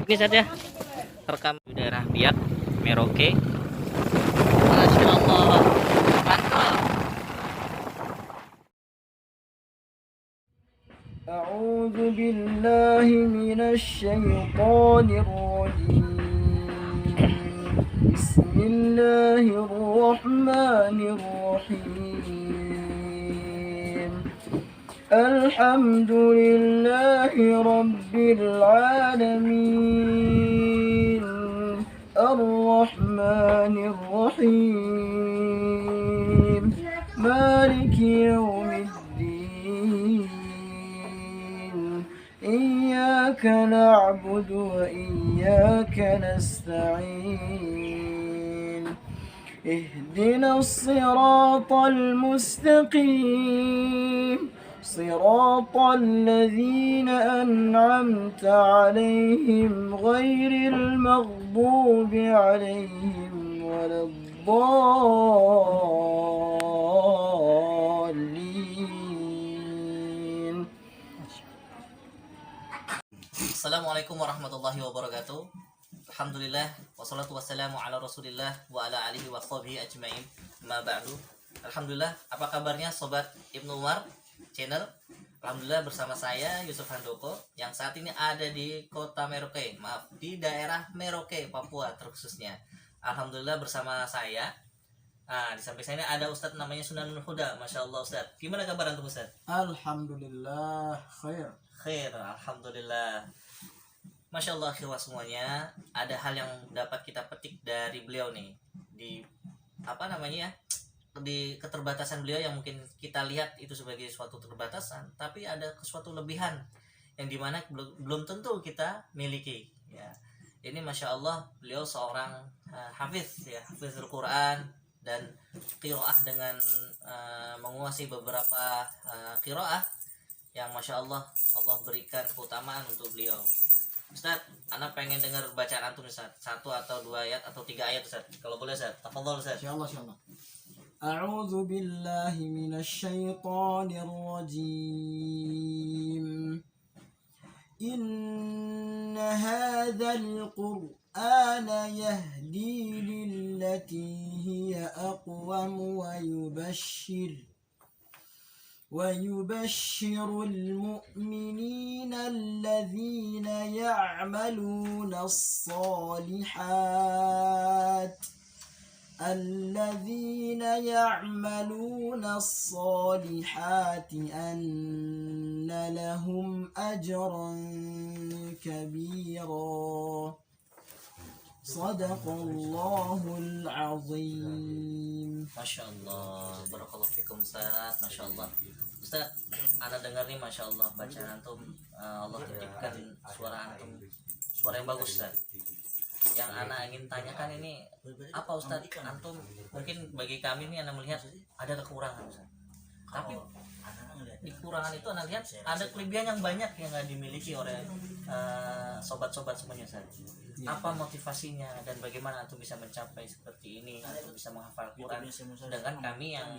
Oke saja rekam di daerah Biak Merauke. Masya Allah, mantap. أعوذ بالله من الشيطان الرجيم بسم الله الرحمن الرحيم الحمد لله رب العالمين الرحمن الرحيم مالك يوم الدين إياك نعبد وإياك نستعين اهدنا الصراط المستقيم صراط الذين أنعمت عليهم غير المغضوب عليهم ولا الضالين. Assalamualaikum warahmatullahi wabarakatuh. Alhamdulillah wassalatu wassalamu ala Rasulillah wa ala alihi wa sahbihi ajmain. Ma ba'du. Alhamdulillah, apa kabarnya sobat Ibnu Umar channel? Alhamdulillah bersama saya Yusuf Handoko yang saat ini ada di kota Merauke, di daerah Merauke, Papua terkhususnya. Alhamdulillah bersama saya. Di samping saya ini ada Ustadz namanya Sunanul Huda. Masya Allah Ustadz. Gimana kabar antum Ustadz? Alhamdulillah khair. Khair, alhamdulillah. Masya Allah akhirnya semuanya. Ada hal yang dapat kita petik dari beliau nih, di di keterbatasan beliau yang mungkin kita lihat itu sebagai suatu keterbatasan, tapi ada suatu lebihan yang dimana belum tentu kita miliki ya. Ini Masya Allah beliau seorang hafiz ya, hafizul Quran dan qiraah dengan menguasai beberapa qiraah yang Masya Allah Allah berikan keutamaan untuk beliau. Ustaz, anak pengen dengar bacaan antum Ustaz, 1 atau 2 ayat atau 3 ayat Ustaz. Kalau boleh Ustaz, tafadhol Ustaz. Insyaallah. أعوذ بالله من الشيطان الرجيم إن هذا القرآن يهدي للتي هي أقوم ويبشر المؤمنين الذين يعملون الصالحات أن لهم أجرا كبيرا صدق الله العظيم. Masya Allah, barakallahu fikum Ustaz. Masya Allah Ustaz, anak dengar nih Masya Allah bacaan antum, Allah titipkan suara antum, suara yang bagus Ustaz. Yang anak ingin tanyakan ini apa Ustaz, antum mungkin bagi kami nih anak melihat ada kekurangan Ustaz, tapi di kekurangan itu anak lihat ada kelebihan yang banyak yang nggak dimiliki oleh sobat-sobat semuanya Ustaz. Apa motivasinya dan bagaimana antum bisa mencapai seperti ini, antum bisa menghafal Quran, sedangkan kami yang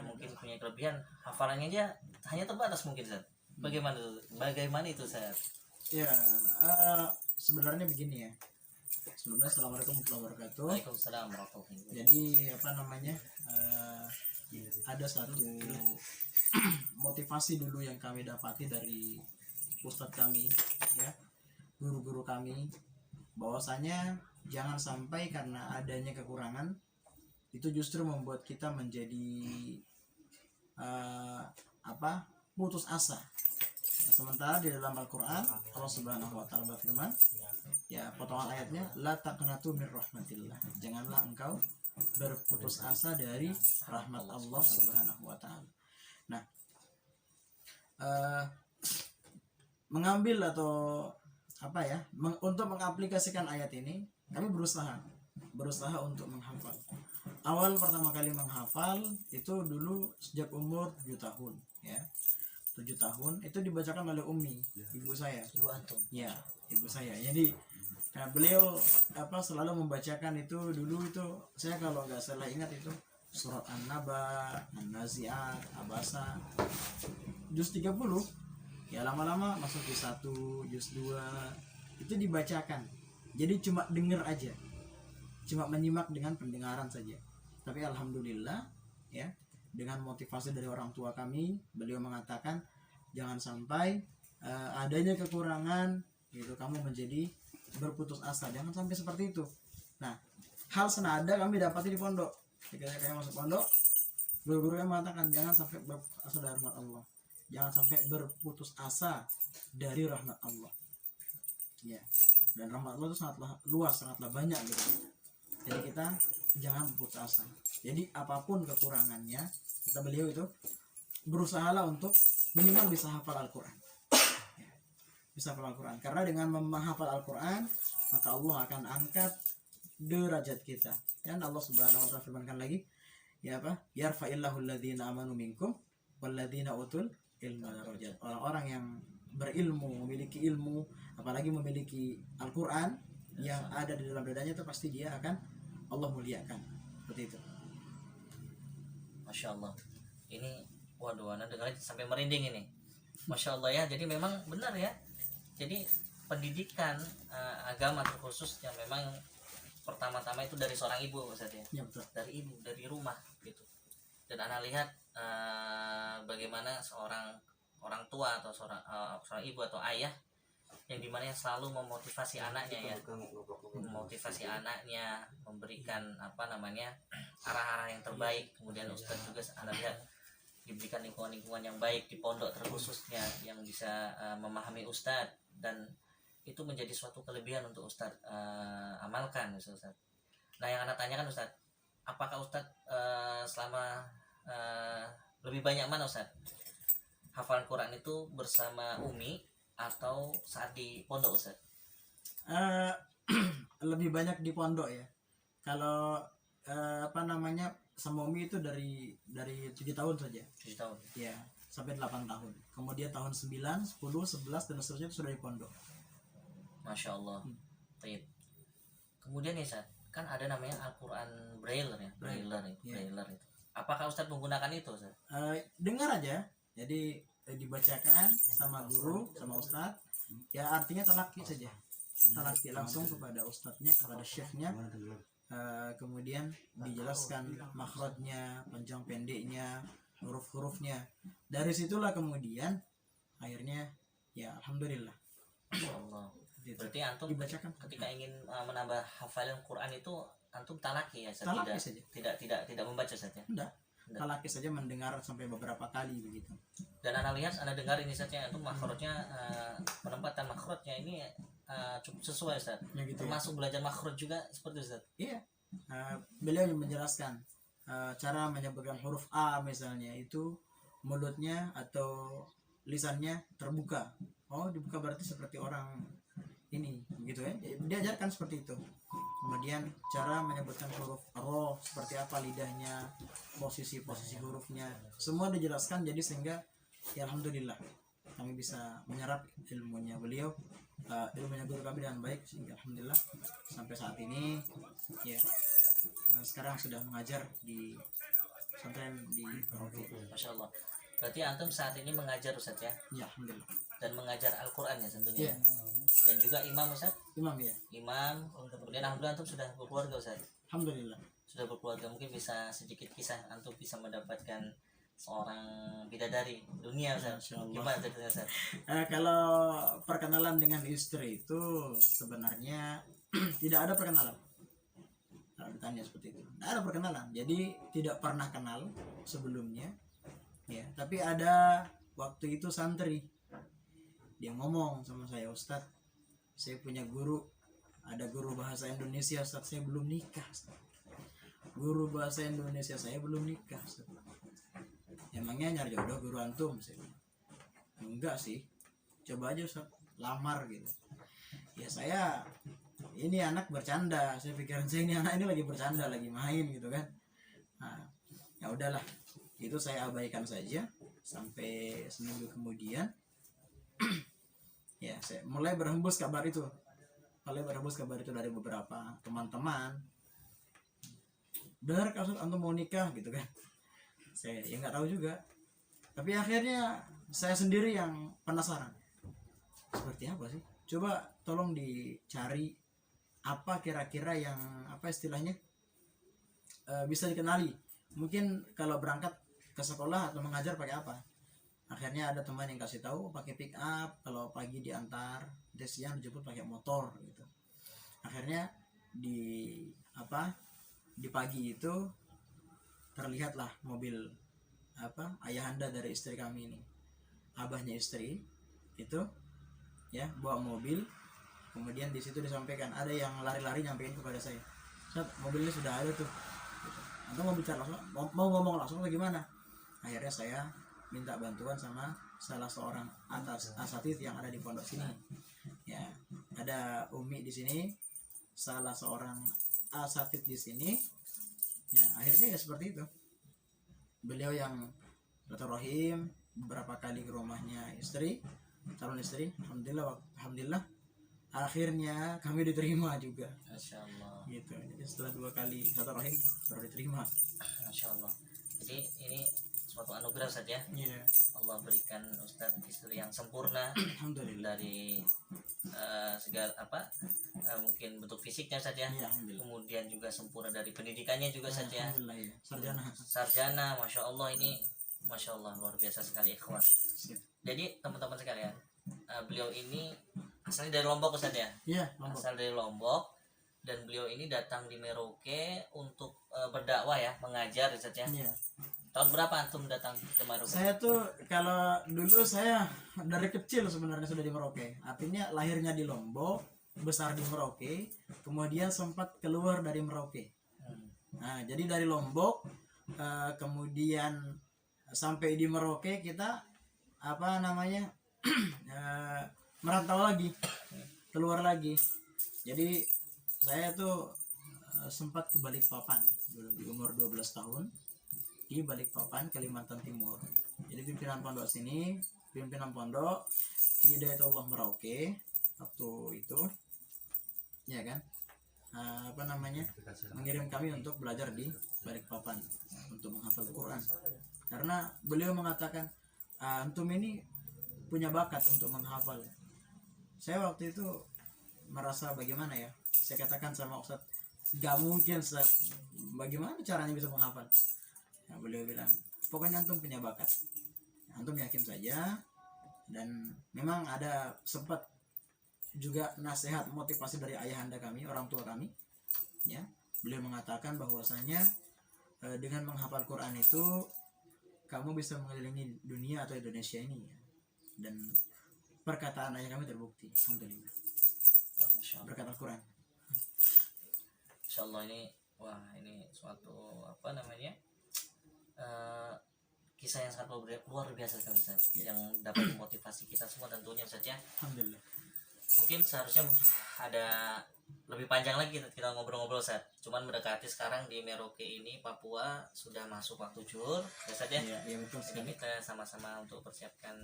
mungkin punya kelebihan hafalannya aja hanya terbatas mungkin Ustaz. Bagaimana itu Ustaz? Ya, sebenarnya begini ya. Sebelumnya assalamualaikum warahmatullahi wabarakatuh. Waalaikumsalam warahmatullahi wabarakatuh. Jadi ada satu motivasi dulu yang kami dapati dari ustadz kami ya, guru-guru kami, bahwasanya jangan sampai karena adanya kekurangan itu justru membuat kita menjadi putus asa. Sementara di dalam Al-Quran Allah Subhanahu wa Ta'ala berfirman, ya potongan ayatnya, la taqnatu min rahmatillah, janganlah engkau berputus asa dari rahmat Allah Subhanahu wa Ta'ala. Nah, mengambil atau untuk mengaplikasikan ayat ini, kami berusaha untuk menghafal. Awal pertama kali menghafal itu dulu sejak umur 7 tahun ya. 7 tahun itu dibacakan oleh Umi, ibu saya. Ibu antum. Ya, ibu saya. Jadi beliau selalu membacakan itu dulu itu, saya kalau nggak salah ingat itu surat An-Naba, An-Nazi'at, Abasa, juz 30. Ya lama-lama masuk juz 1, juz 2, itu dibacakan. Jadi cuma denger aja, cuma menyimak dengan pendengaran saja. Tapi alhamdulillah ya, dengan motivasi dari orang tua kami, beliau mengatakan jangan sampai adanya kekurangan gitu kamu menjadi berputus asa, jangan sampai seperti itu. Nah, hal senada kami dapati di pondok. Ketika saya masuk pondok, guru-guru yang mengatakan jangan sampai berputus asa dari rahmat Allah, jangan sampai berputus asa dari rahmat Allah ya. Dan rahmat Allah itu sangatlah luas, sangatlah banyak gitu. Jadi kita jangan berputus asa. Jadi apapun kekurangannya, kata beliau itu, berusahalah untuk minimal bisa hafal Al-Quran ya. Bisa hafal Al-Quran, karena dengan menghafal Al-Quran maka Allah akan angkat derajat kita. Dan Allah Subhanahu wa taala firmankan lagi, ya apa? Yarfa'illahu alladhina amanu minkum walladhina utul ilma darajat. Orang-orang yang berilmu, memiliki ilmu, apalagi memiliki Al-Quran yang ada di dalam dadanya, itu pasti dia akan Allah muliakan. Seperti itu. Masya Allah. Ini waduh, anak dengar sampai merinding ini. Masya Allah ya. Jadi memang benar ya. Jadi pendidikan agama terkhusus yang memang pertama-tama itu dari seorang ibu, Ustaz ya. Ya betul. Dari ibu, dari rumah gitu. Dan anak lihat bagaimana seorang orang tua atau seorang ibu atau ayah yang dimana yang selalu memotivasi anaknya ya, memotivasi anaknya, memberikan apa namanya arah-arah yang terbaik. Kemudian Ustadz juga anak lihat diberikan lingkungan-lingkungan yang baik di pondok terkhususnya yang bisa memahami Ustadz, dan itu menjadi suatu kelebihan untuk Ustadz amalkan Ustadz. Nah yang anak tanyakan Ustadz, apakah Ustadz selama lebih banyak mana Ustadz hafalan Quran itu bersama Umi atau saat di pondok Ustaz? Lebih banyak di pondok ya. Kalau apa namanya sama Umi itu dari 7 tahun saja. 7 tahun. Ya, sampai 8 tahun. Kemudian tahun 9, 10, 11 dan seterusnya itu sudah di pondok. Masya Allah. Baik. Kemudian ya Ustaz, kan ada namanya Al-Quran Braille ya, Braille itu. Apakah Ustaz menggunakan itu Ustaz? Dengar aja. Jadi dibacakan sama guru, sama ustadz ya, artinya talaki saja, talaki langsung kepada ustadznya, kepada syekhnya. Kemudian dijelaskan makhrajnya, panjang pendeknya, huruf-hurufnya. Dari situlah kemudian akhirnya ya alhamdulillah. Allah. Berarti antum Dibacakan ketika ingin menambah hafalan Quran itu antum talaki ya, talaki saja, tidak membaca saja. enggak, talaki saja, mendengar sampai beberapa kali begitu. Dan anak lihat, anda dengar ini saja itu makhrajnya, penempatan makhrajnya ini cukup sesuai Ustaz. Ya, gitu, termasuk belajar makhraj juga seperti Ustaz. Iya. Beliau menjelaskan cara menyebutkan huruf A misalnya, itu mulutnya atau lisannya terbuka. Oh, dibuka berarti seperti orang ini gitu ya. Diajarkan seperti itu. Kemudian cara menyebutkan huruf ro seperti apa lidahnya, posisi hurufnya, semua dijelaskan. Jadi sehingga ya alhamdulillah kami bisa menyerap ilmunya beliau, ilmunya guru kami dengan baik, sehingga alhamdulillah sampai saat ini ya sekarang sudah mengajar di pesantren di Paroki. Masya Allah. Berarti antum saat ini mengajar Ustaz ya? Ya alhamdulillah. Dan mengajar Al-Quran ya tentunya. Ya. Dan juga imam Ustaz? Imam ya. Imam. Kemudian alhamdulillah antum sudah berkeluarga Ustaz? Alhamdulillah. Sudah berkeluarga. Mungkin bisa sedikit kisah antum bisa mendapatkan seorang bidadari dunia Ustaz. Gimana ceritanya Ustaz? Kalau perkenalan dengan istri itu sebenarnya tidak ada perkenalan. Kalau ditanya seperti itu, tidak ada perkenalan. Jadi tidak pernah kenal sebelumnya. Ya, tapi ada waktu itu santri dia ngomong sama saya, Ustadz, saya punya guru, ada guru bahasa Indonesia Ustadz, saya belum nikah Ustadz. Guru bahasa Indonesia saya belum nikah Ustadz. Emangnya nyari jodoh guru antum? Saya bilang, enggak sih, coba aja Ustadz, lamar gitu. Ya saya ini anak bercanda, saya pikiran saya ini anak ini lagi bercanda, lagi main gitu kan. Nah, ya udahlah, itu saya abaikan saja sampai seminggu kemudian. Ya, saya mulai berhembus kabar itu dari beberapa teman-teman. Benar kasus antum mau nikah gitu kan? Saya ya nggak tahu juga. Tapi akhirnya saya sendiri yang penasaran. Seperti apa sih? coba tolong dicari apa kira-kira yang apa istilahnya bisa dikenali. Mungkin kalau berangkat ke sekolah atau mengajar pakai apa. Akhirnya ada teman yang kasih tahu pakai pick up, kalau pagi diantar, siang dijemput pakai motor gitu. Akhirnya di pagi itu terlihatlah mobil ayahanda dari istri kami ini, abahnya istri itu ya bawa mobil. Kemudian di situ disampaikan, ada yang lari-lari nyampein kepada saya, "Ustaz, mobilnya sudah ada tuh," gitu. Atau mau bicara langsung, mau ngomong langsung atau gimana. Akhirnya saya minta bantuan sama salah seorang asatidz yang ada di pondok sini. Ya, ada Umi di sini, salah seorang asatidz di sini. Ya, akhirnya ya seperti itu. Beliau yang rahim beberapa kali ke rumahnya istri, calon istri. Alhamdulillah akhirnya kami diterima juga. Masya Allah. Gitu. Jadi setelah 2 kali rahim baru diterima. Masya Allah. Jadi ini suatu anugerah saja. Iya. Allah berikan Ustadz istri yang sempurna Alhamdulillah. dari segala mungkin bentuk fisiknya saja. Iya, alhamdulillah. Kemudian juga sempurna dari pendidikannya juga saja. Alhamdulillah ya. Sarjana, Masya Allah, ini Masya Allah luar biasa sekali ikhwan. Sip. Jadi teman-teman sekalian, beliau ini asalnya dari Lombok Ustadz ya. Iya, Lombok. Asal dari Lombok, dan beliau ini datang di Merauke untuk berdakwah ya, mengajar Ustadz ya. Iya. Tahun berapa antum datang ke Merauke? Saya tuh kalau dulu saya dari kecil sebenarnya sudah di Merauke. Artinya lahirnya di Lombok, besar di Merauke, kemudian sempat keluar dari Merauke. Nah, jadi dari Lombok kemudian sampai di Merauke kita merantau lagi, keluar lagi. Jadi saya tuh sempat ke Balikpapan dulu di umur 12 tahun. Di Balikpapan, Kalimantan Timur. Jadi pimpinan pondok sini, pimpinan pondok Hidayatullah Merauke waktu itu, ya kan, mengirim kami untuk belajar di Balikpapan untuk menghafal Quran. Karena beliau mengatakan, antum ini punya bakat untuk menghafal. Saya waktu itu merasa bagaimana ya? Saya katakan sama Ustadz, gak mungkin Ustadz, bagaimana caranya bisa menghafal? Nah, beliau bilang, pokoknya antum punya bakat, antum yakin saja. Dan memang ada sempat juga nasihat motivasi dari ayahanda kami, orang tua kami, ya. Beliau mengatakan bahwasanya dengan menghafal Quran itu kamu bisa mengelilingi dunia atau Indonesia ini, ya. Dan perkataan ayah kami terbukti, alhamdulillah, berkat Al-Quran. Insya Allah ini, wah ini suatu kisah yang sangat luar biasa sekali Ustaz, yang dapat memotivasi kita semua tentunya saja. Alhamdulillah. Mungkin seharusnya ada lebih panjang lagi kita ngobrol-ngobrol Ustaz. Cuman mendekati sekarang di Merauke ini, Papua, sudah masuk waktu zuhur ya Ustaz ya. Iya, betul Jadi kita sama-sama untuk persiapkan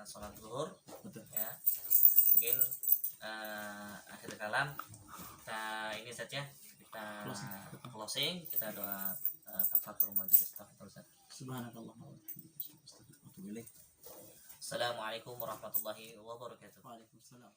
sholat zuhur. Betul. Ya. Mungkin akhir kalam kita ini saja, kita closing, kita doa kafatul majelis. Subhanallah. Assalamualaikum warahmatullahi wabarakatuh. Waalaikumsalam.